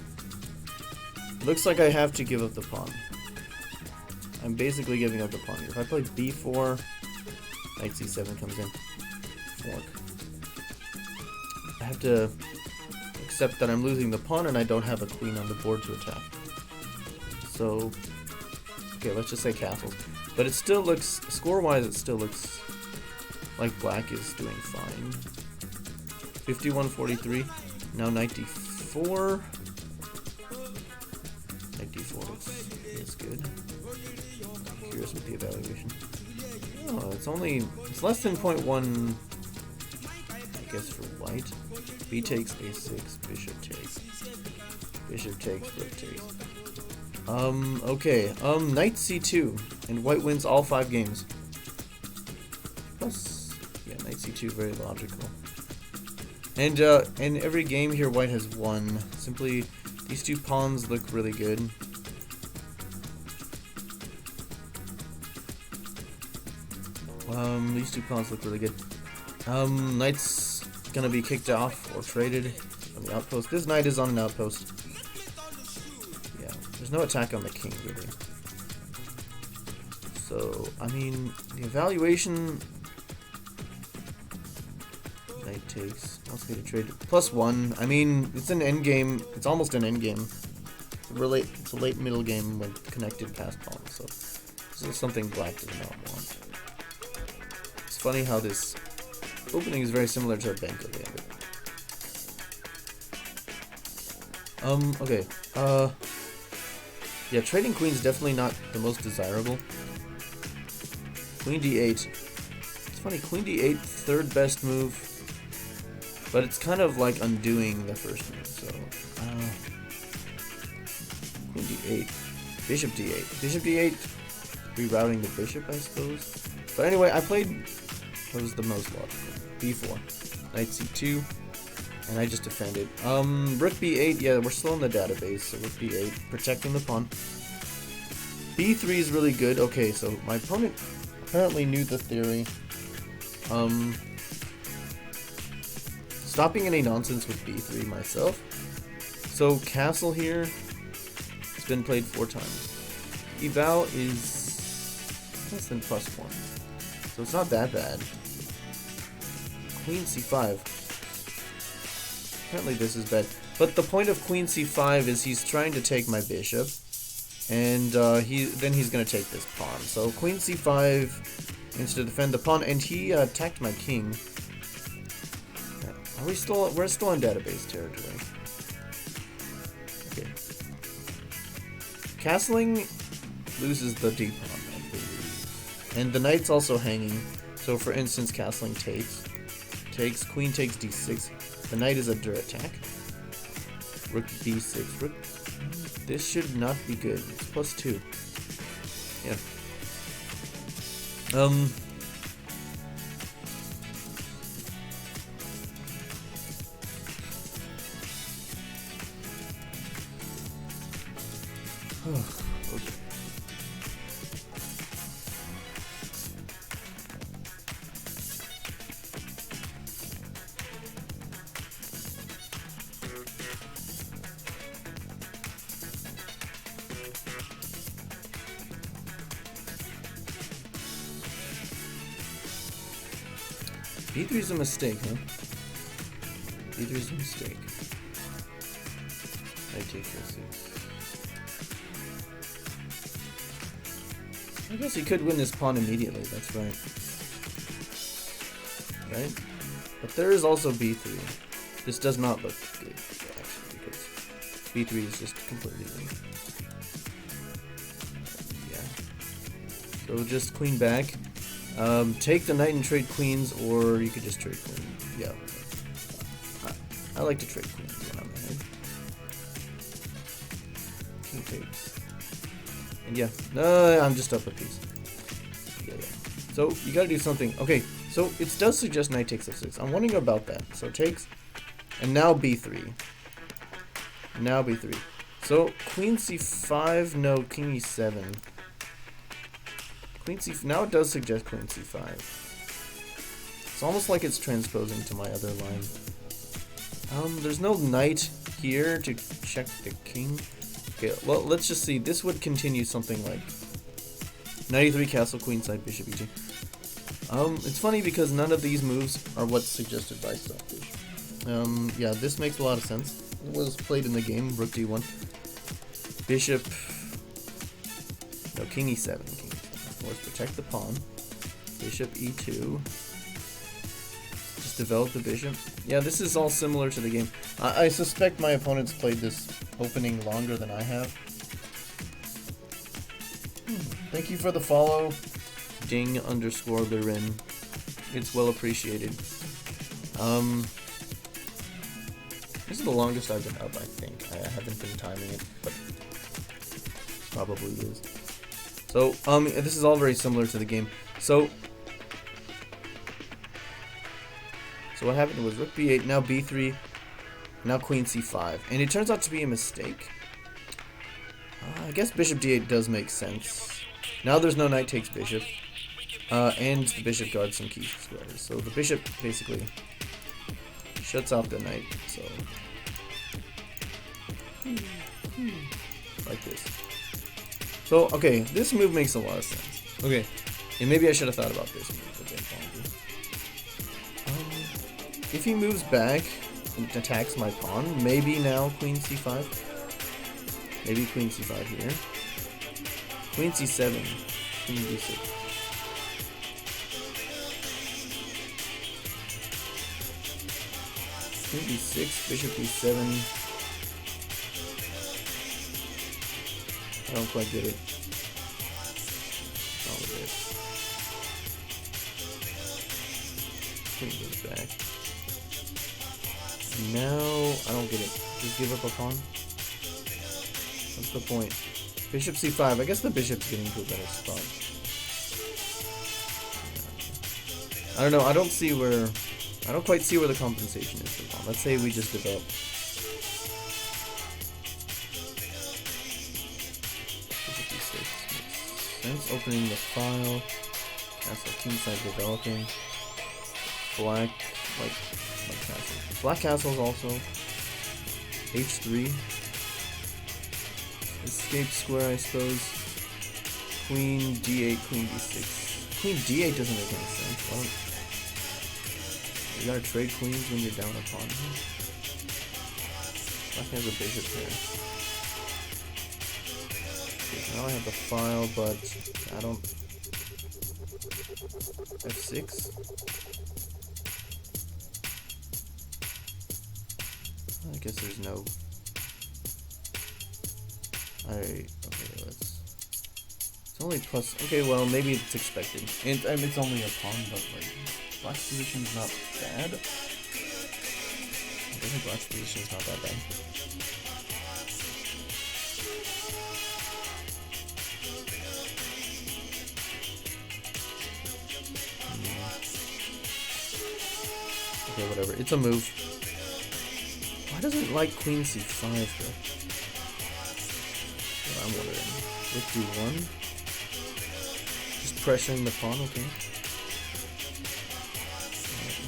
Looks like I have to give up the pawn. I'm basically giving up the pawn here. If I play B4, Knight C7 comes in. Fork. I have to... Except that I'm losing the pawn and I don't have a queen on the board to attack. So, okay, let's just say castles. But it still looks, score-wise, it still looks like black is doing fine. 51-43. Now 94. 94 is good. I'm curious with the evaluation. Oh, it's less than 0.1, I guess, for white. B takes A6, bishop takes. Bishop takes, rook takes. Okay. Knight C2, and white wins all 5 games. Plus, yeah, Knight C2, very logical. And in every game here, white has won. Simply, these 2 pawns look really good. These 2 pawns look really good. Knight's gonna be kicked off or traded from the outpost. This knight is on an outpost. Yeah, there's no attack on the king, really. So, I mean, the evaluation... Knight takes... Wants me to trade +1. I mean, it's an endgame. It's almost an endgame. It's a late middle game when connected past pawns, so this is something black does not want. It's funny how this opening is very similar to a bank of gambit. Okay. Yeah, trading queen is definitely not the most desirable. Queen D8. It's funny, Queen D8, 3rd best move, but it's kind of like undoing the first move, so... Queen D8. Bishop D8. Bishop D8, rerouting the bishop, I suppose. But anyway, I played what was the most logical. B4. Knight C2. And I just defended. Rook B8, yeah, we're still in the database, so Rook B8, protecting the pawn. B3 is really good. Okay, so my opponent apparently knew the theory. Stopping any nonsense with B3 myself. So castle here, it's been played 4 times. eval is less than +1. So it's not that bad. Queen c5. Apparently this is bad. But the point of queen c5 is he's trying to take my bishop. And then he's going to take this pawn. So queen c5 needs to defend the pawn. And he attacked my king. We're still in database territory. Okay. Castling loses the d pawn, I believe. And the knight's also hanging. So for instance, castling takes, queen takes d6. The knight is under attack. Rook d6. Rook. This should not be good. It's +2. Yeah. Okay. B3 is a mistake, huh? B3 is a mistake. I take this. I guess he could win this pawn immediately, that's right. Right? But there is also B3. This does not look good, actually, because B3 is just completely wrong. Yeah. So just queen back. Take the knight and trade queens, or you could just trade queen. Yeah. I like to trade queens when I'm ahead. King takes. And yeah, I'm just up a piece. Yeah. So you gotta do something. Okay, so it does suggest knight takes f6. I'm wondering about that. So takes, and now b3. Now b3. So queen c5, no, king e7. Queen c. Now it does suggest queen c5. It's almost like it's transposing to my other line. There's no knight here to check the king. Okay, well, let's just see. This would continue something like 93 castle, queenside, bishop e2. It's funny because none of these moves are what's suggested by Stockfish. Yeah, this makes a lot of sense. It was played in the game. Rook d1, bishop. No, king e7. King e7. Of course, protect the pawn. Bishop e2. Just develop the bishop. Yeah, this is all similar to the game. I suspect my opponents played this opening longer than I have. Thank you for the follow, ding_Lirin. It's well appreciated. This is the longest I've been up, I think. I haven't been timing it, but probably is. So, this is all very similar to the game. So what happened was rook b8, now b3, now queen c5. And it turns out to be a mistake. I guess bishop d8 does make sense. Now there's no knight takes bishop. And the bishop guards some key squares. So the bishop basically shuts off the knight. So like this. So, okay, this move makes a lot of sense. Okay, and maybe I should have thought about this move a bit longer. If he moves back and attacks my pawn, maybe now queen c5. Maybe queen c5 here. Queen c7. Queen d6. Queen d6, bishop d7. I don't quite get it. Oh, this. Queen goes back. Now, I don't get it. Just give up a pawn? What's the point? Bishop c5. I guess the bishop's getting to a better spot. I don't know. I don't quite see where the compensation is for pawn. Let's say we just develop. Bishop d6 makes sense. Opening the file. Castle kingside developing. Black, like castle. Black castles also. H3. Escape square, I suppose. queen d8, queen d6. Queen d8 doesn't make any sense. Why don't you gotta trade queens when you're down a pawn? Black has a bishop here. Okay, so now I have the file, but I don't. F6. I guess there's no. Okay, let's. It's only plus. Okay, well maybe it's expected, and it's only a pawn, but like black's position's not bad. I think black's position's not that bad. Okay, whatever. It's a move. Why doesn't it like queen c5 though? What I'm wondering. Rook d1. Just pressuring the pawn, okay.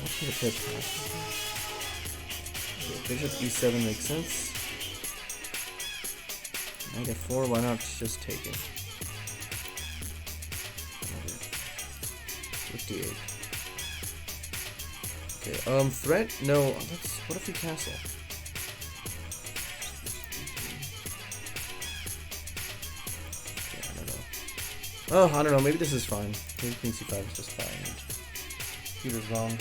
What's gonna play pass? Okay, bishop e7 makes sense. Knight f4, why not just take it? Rook d8. Okay, threat? No, what if we castle? Okay, I don't know. Oh, I don't know, maybe this is fine. Maybe queen c5 is just fine, and Peter's wrong.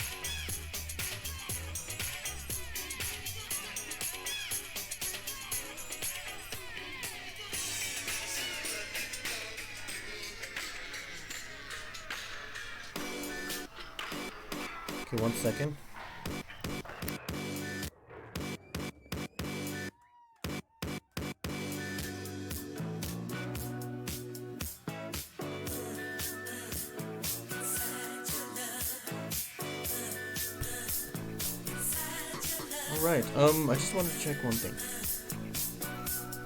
Okay, 1 second. Alright, I just wanted to check one thing.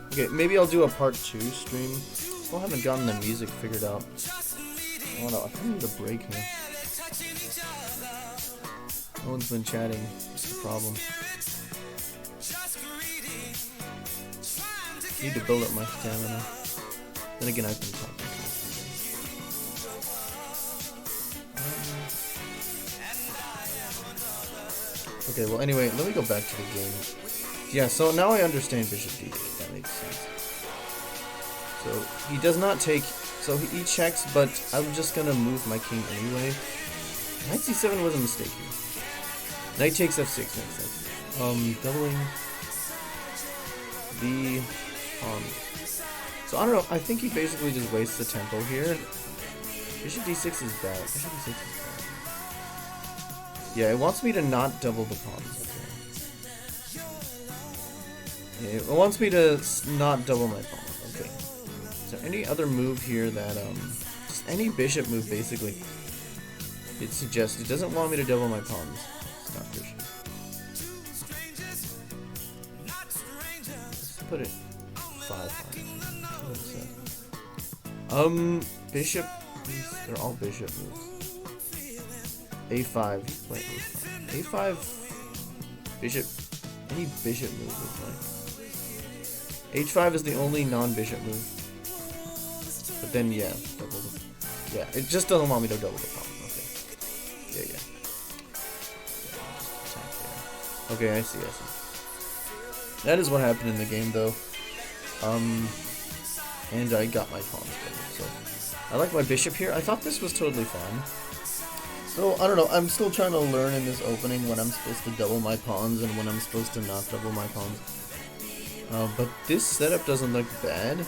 Okay, maybe I'll do a part 2 stream. Still haven't gotten the music figured out. Oh no, I think I need a break here. No one's been chatting. That's the problem. Need to build up my stamina. Then again, I've been talking. Okay, well anyway, let me go back to the game. Yeah, so now I understand bishop d8. That makes sense. So he does not take. So he checks, but I'm just gonna move my king anyway. Knight c7 was a mistake here. Knight takes f6 makes sense. Doubling the so I don't know, I think he basically just wastes the tempo here. Bishop d6 is bad. Bishop d6 is bad. Yeah, it wants me to not double the pawns. Okay. Yeah, it wants me to not double my pawns. Okay. Is there any other move here that just any bishop move basically it suggests it doesn't want me to double my pawns. Stop bishop. Let's put it 5 pawns. Bishop. They're all bishop moves. A5. Play A5. A5. Bishop. Any bishop move we play. H5 is the only non-bishop move. But then yeah, double the. Yeah, it just doesn't want me to double the pawn. Okay. Yeah. Okay, I see. That is what happened in the game, though. And I got my pawns ready, so I like my bishop here. I thought this was totally fine. So, I don't know, I'm still trying to learn in this opening when I'm supposed to double my pawns and when I'm supposed to not double my pawns. But this setup doesn't look bad.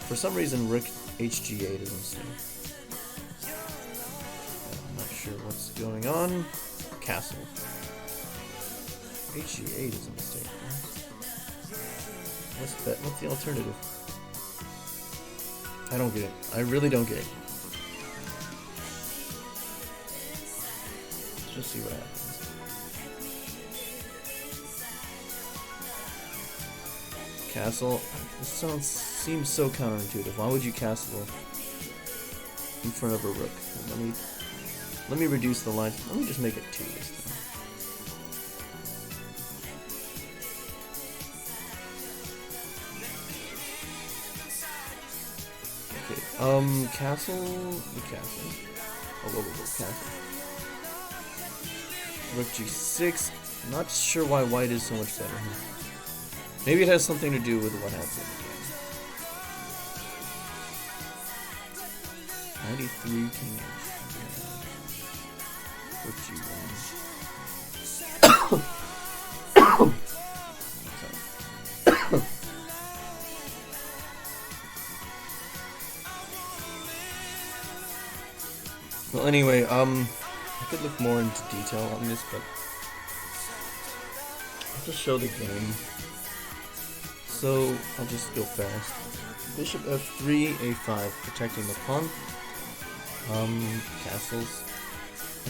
For some reason, rook hg8 is a mistake. I'm not sure what's going on. Castle. hg8 is a mistake. What's the alternative? I don't get it. I really don't get it. Let's just see what happens. Castle. This seems so counterintuitive. Why would you castle in front of a rook? Let me reduce the line. Let me just make it 2 this time. Castle. The castle. Oh, whoa, castle. Rook G6. Not sure why white is so much better here. Maybe it has something to do with what happens in the game. 93 king h. Rook G1. Well, anyway, I could look more into detail on this, but I'll just show the game. So, I'll just go fast. Bishop F3, A5, protecting the pawn. Castles.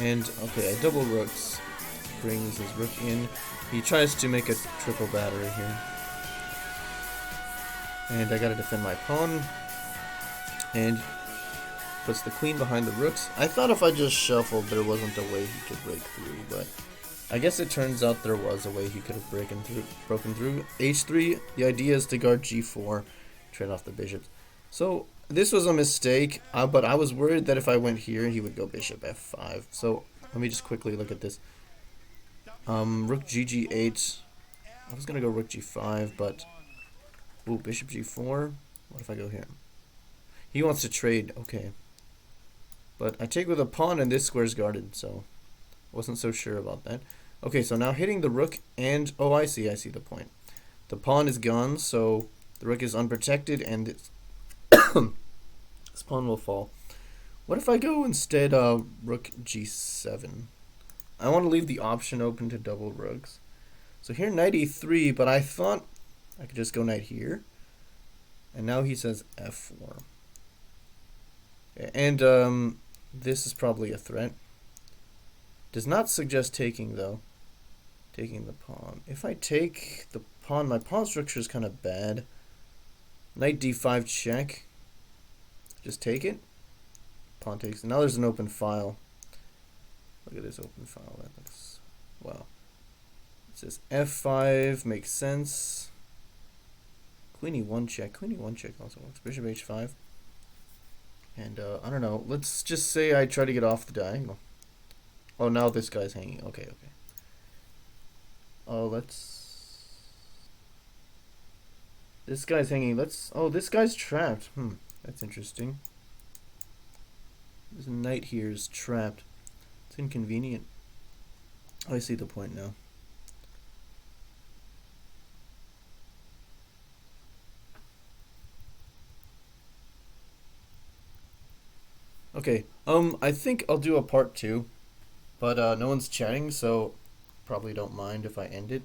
And, okay, a double rooks. Brings his rook in. He tries to make a triple battery here. And I gotta defend my pawn. And puts the queen behind the rooks. I thought if I just shuffled, there wasn't a way he could break through, but I guess it turns out there was a way he could have broken through. H3, the idea is to guard G4, trade off the bishops. So this was a mistake, but I was worried that if I went here, he would go bishop F5. So let me just quickly look at this. Rook GG8. I was gonna go rook G5, but ooh, bishop G4. What if I go here? He wants to trade. Okay. But I take with a pawn and this square's guarded, so wasn't so sure about that. Okay, so now hitting the rook and oh, I see the point. The pawn is gone, so the rook is unprotected and it's this pawn will fall. What if I go instead rook G7? I want to leave the option open to double rooks. So here knight E3, but I thought I could just go knight here. And now he says F4. And this is probably a threat. Does not suggest taking though. Taking the pawn. If I take the pawn, my pawn structure is kind of bad. Knight D5 check. Just take it. Pawn takes. Now there's an open file. Look at this open file. That looks wow. It says F5 makes sense. Queen E1 check. Queen E1 check also works. Bishop H5. And, I don't know. Let's just say I try to get off the diagonal. Oh, now this guy's hanging. Okay. Oh, this guy's hanging. Oh, this guy's trapped. That's interesting. This knight here is trapped. It's inconvenient. Oh, I see the point now. Okay, I think I'll do a part 2, but no one's chatting, so probably don't mind if I end it.